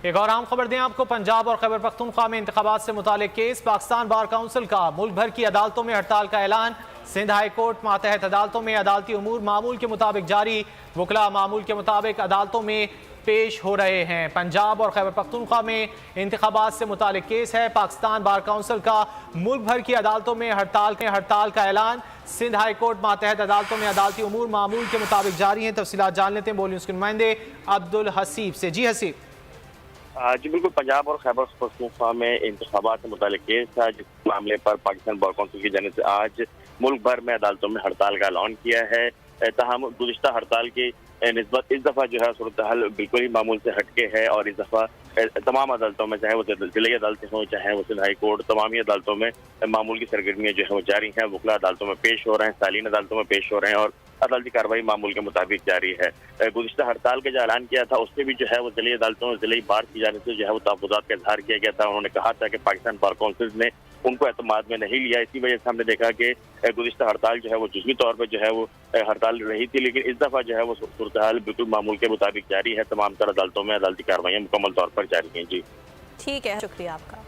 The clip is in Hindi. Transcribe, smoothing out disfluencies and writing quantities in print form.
एक और आम खबर दें आपको, पंजाब और खैबर पख्तूनख्वा में इंतखाबात से मुतालिक केस। पाकिस्तान बार काउंसिल का मुल्क भर की अदालतों में हड़ताल का ऐलान। सिंध हाई कोर्ट मातहत अदालतों में अदालती उमूर मामूल के मुताबिक जारी। वकला मामूल के मुताबिक अदालतों में पेश हो रहे हैं। पंजाब और खैबर पख्तूनख्वा में इंतखाबात से मुतालिक केस है। पाकिस्तान बार काउंसिल का मुल्क भर की अदालतों में हड़ताल का ऐलान। सिंध हाई कोर्ट मातहत अदालतों में अदालती उमूर मामूल के मुताबिक जारी हैं। तफसीलात जान लेते हैं बोल न्यूज़ के नुमाइंदे अब्दुल हसीब से। जी हसीब। जी बिल्कुल, पंजाब और खैबर पख्तूनख्वा में इंतखाबात से मुतालिक केस था, जिस मामले पर पाकिस्तान बार काउंसिल की जानिब से आज मुल्क भर में अदालतों में हड़ताल का ऐलान किया है। तहम गुज़िश्ता हड़ताल की निस्बत इस दफ़ा जो है सूरत हाल बिल्कुल ही मामूल से हटके है और इस दफ़ा तमाम अदालतों में, चाहे वो जिले अदालतें हों चाहे वो सिंध हाई कोर्ट, तमाम ही अदालतों में मामूल की सरगर्मियाँ जो है वो जारी हैं। वकला अदालतों में पेश हो रहे हैं, सालीन अदालतों में पेश हो रहे हैं और अदालती कार्रवाई मामूल के मुताबिक जारी है। गुज़िश्ता हड़ताल का जो ऐलान किया था उससे भी जो है वो जिले अदालतों, जिले बार की जानिब से जो है वो तहफ़्फ़ुज़ात का इज़हार किया गया था। उन्होंने कहा था कि पाकिस्तान बार काउंसिल ने उनको एतमाद में नहीं लिया। इसी वजह से हमने देखा कि गुज़िश्ता हड़ताल जो है वो जुज़वी तौर पर जो है वो हड़ताल रही थी, लेकिन इस दफ़ा जो है वो सूरत हाल बिल्कुल मामूल के मुताबिक जारी है। तमाम तर अदालतों में अदालती कार्रवाइयाँ मुकम्मल तौर पर जारी हैं। जी ठीक है, शुक्रिया आपका।